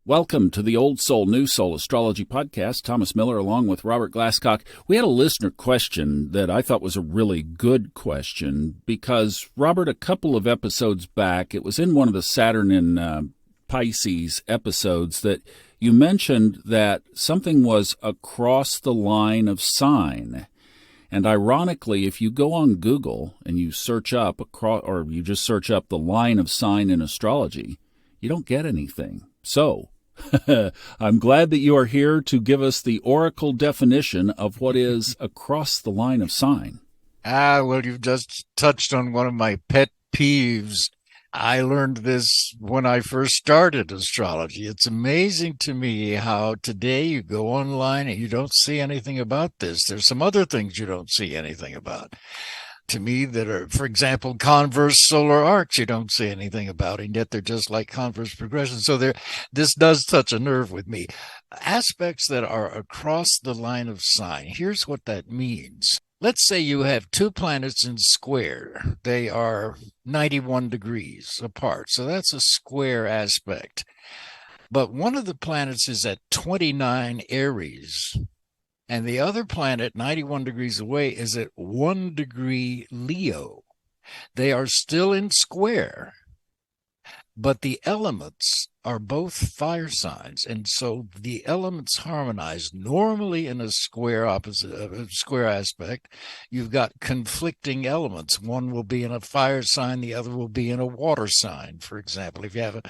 Welcome to the Old Soul, New Soul Astrology Podcast. Thomas Miller along with Robert Glasscock. We had a listener question that I thought was a really good question because, Robert, a couple of episodes back, it was in one of the Saturn in Pisces episodes that you mentioned that something was across the line of sign. And ironically, if you go on Google and you search up, or you just search up the line of sign in astrology, you don't get anything. So, I'm glad that you are here to give us the oracle definition of what is across the line of sign. Well, you've just touched on one of my pet peeves. I learned this when I first started astrology. It's amazing to me how today you go online and you don't see anything about this. There's some other things you don't see anything about. To me, that are, for example, converse solar arcs, you don't see anything about, and yet they're just like converse progressions. So this does touch a nerve with me. Aspects that are across the line of sign. Here's what that means. Let's say you have two planets in square. They are 91 degrees apart. So that's a square aspect. But one of the planets is at 29 Aries. And the other planet, 91 degrees away, is at 1 degree Leo. They are still in square, but the elements are both fire signs. And so the elements harmonize. Normally in a square aspect, you've got conflicting elements. One will be in a fire sign, the other will be in a water sign. For example, if you have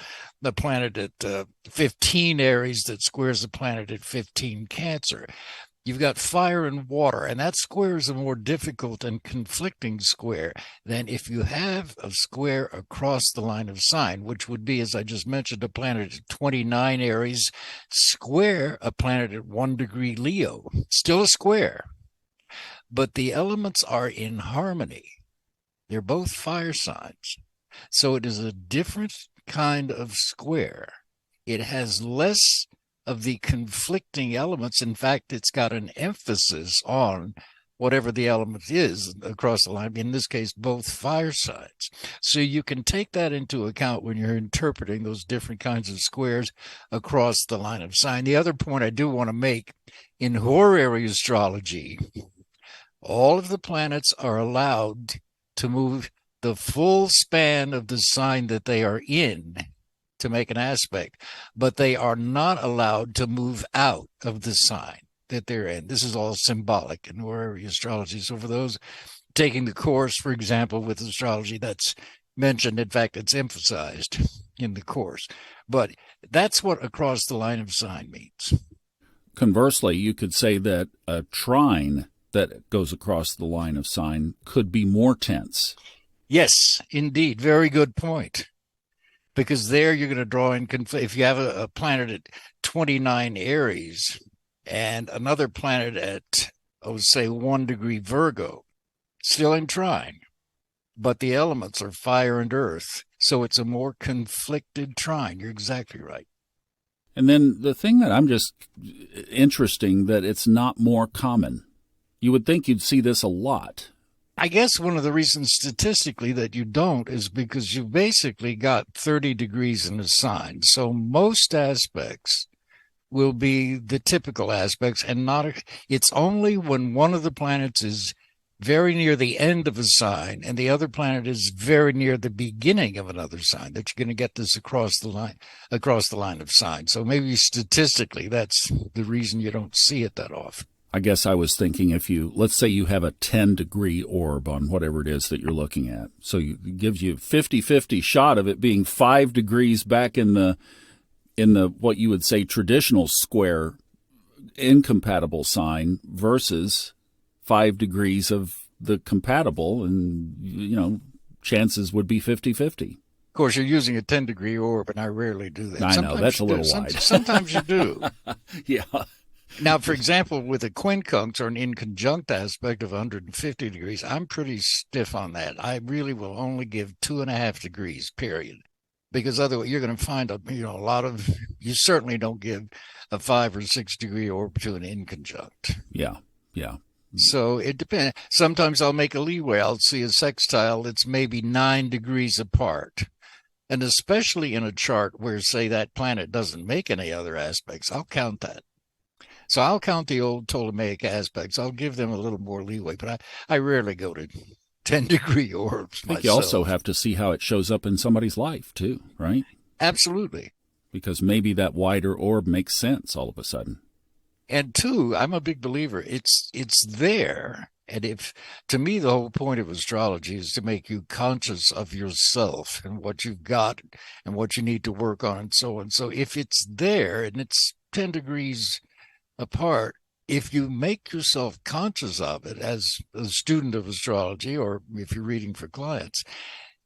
a planet at 15 Aries that squares a planet at 15 Cancer, you've got fire and water, and that square is a more difficult and conflicting square than if you have a square across the line of sign, which would be, as I just mentioned, a planet at 29 Aries square a planet at 1 degree Leo. Still a square, but the elements are in harmony. They're both fire signs. So it is a different kind of square. It has less of the conflicting elements. In fact, it's got an emphasis on whatever the element is across the line, in this case, both fire signs. So you can take that into account when you're interpreting those different kinds of squares across the line of sign. The other point I do want to make, in horary astrology, all of the planets are allowed to move the full span of the sign that they are in to make an aspect, but they are not allowed to move out of the sign that they're in. This is all symbolic in horary astrology. So for those taking the course, for example, with astrology, that's mentioned. In fact, it's emphasized in the course. But that's what across the line of sign means. Conversely, you could say that a trine that goes across the line of sign could be more tense. Yes, indeed. Very good point. Because there you're going to draw in conflict. If you have a planet at 29 Aries and another planet at, say, 1 degree Virgo, still in trine, but the elements are fire and earth. So it's a more conflicted trine. You're exactly right. And then the thing that I'm just interesting that it's not more common. You would think you'd see this a lot. I guess one of the reasons statistically that you don't is because you've basically got 30 degrees in a sign. So most aspects will be the typical aspects, and it's only when one of the planets is very near the end of a sign and the other planet is very near the beginning of another sign that you're going to get this across the line of sign. So maybe statistically that's the reason you don't see it that often. I guess I was thinking let's say you have a 10-degree orb on whatever it is that you're looking at. So it gives you 50-50 shot of it being 5 degrees back in the what you would say traditional square incompatible sign versus 5 degrees of the compatible, and, chances would be 50-50. Of course, you're using a 10-degree orb, and I rarely do that. I know, that's a little wide. Sometimes you do. Yeah. Now, for example, with a quincunx or an inconjunct aspect of 150 degrees, I'm pretty stiff on that. I really will only give 2.5 degrees, period. Because otherwise you're going to find you certainly don't give a 5 or 6 degree orb to an inconjunct. Yeah. So it depends. Sometimes I'll make a leeway. I'll see a sextile that's maybe 9 degrees apart. And especially in a chart where, say, that planet doesn't make any other aspects, I'll count that. So I'll count the old Ptolemaic aspects. I'll give them a little more leeway, but I rarely go to 10-degree orbs I think myself. you also have to see how it shows up in somebody's life, too, right? Absolutely. Because maybe that wider orb makes sense all of a sudden. And two, I'm a big believer. It's there. And if, to me, the whole point of astrology is to make you conscious of yourself and what you've got and what you need to work on and so on. So if it's there and it's 10 degrees apart, if you make yourself conscious of it as a student of astrology, or if you're reading for clients,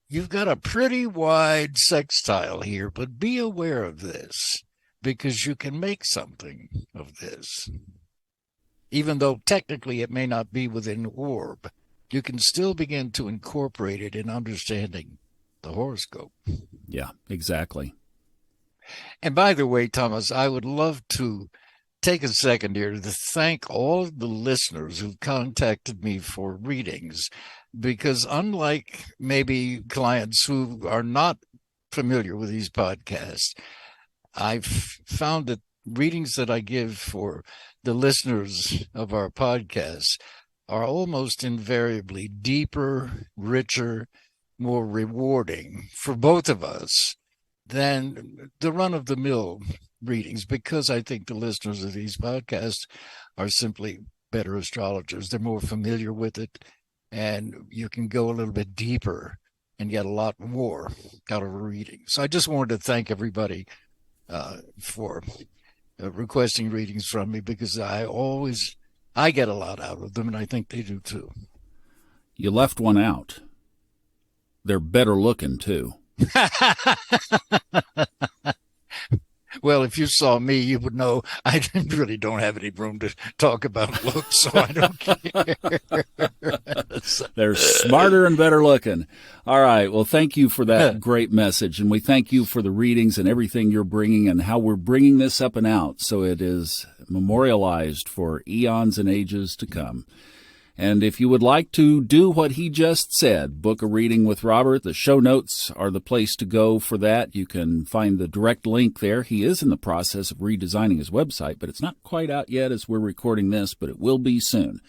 you've got a pretty wide sextile here, but be aware of this because you can make something of this. Even though technically it may not be within orb, you can still begin to incorporate it in understanding the horoscope. Yeah, exactly. And by the way, Thomas, I would love to take a second here to thank all of the listeners who've contacted me for readings, because unlike maybe clients who are not familiar with these podcasts, I've found that readings that I give for the listeners of our podcast are almost invariably deeper, richer, more rewarding for both of us than the run-of-the-mill readings, because I think the listeners of these podcasts are simply better astrologers. They're more familiar with it, and you can go a little bit deeper and get a lot more out of a reading. So I just wanted to thank everybody for requesting readings from me, because I get a lot out of them, and I think they do too. You left one out. They're better looking too. Well, if you saw me, you would know I really don't have any room to talk about looks, so I don't care. They're smarter and better looking. All right. Well, thank you for that great message. And we thank you for the readings and everything you're bringing and how we're bringing this up and out so it is memorialized for eons and ages to come. And if you would like to do what he just said, book a reading with Robert, the show notes are the place to go for that. You can find the direct link there. He is in the process of redesigning his website, but it's not quite out yet as we're recording this, but it will be soon.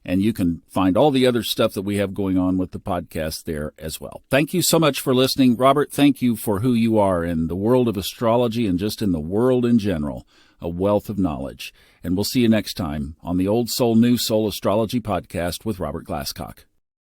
And you can find all the other stuff that we have going on with the podcast there as well. Thank you so much for listening. Robert, thank you for who you are in the world of astrology and just in the world in general. A wealth of knowledge. And we'll see you next time on the Old Soul, New Soul Astrology Podcast with Robert Glasscock.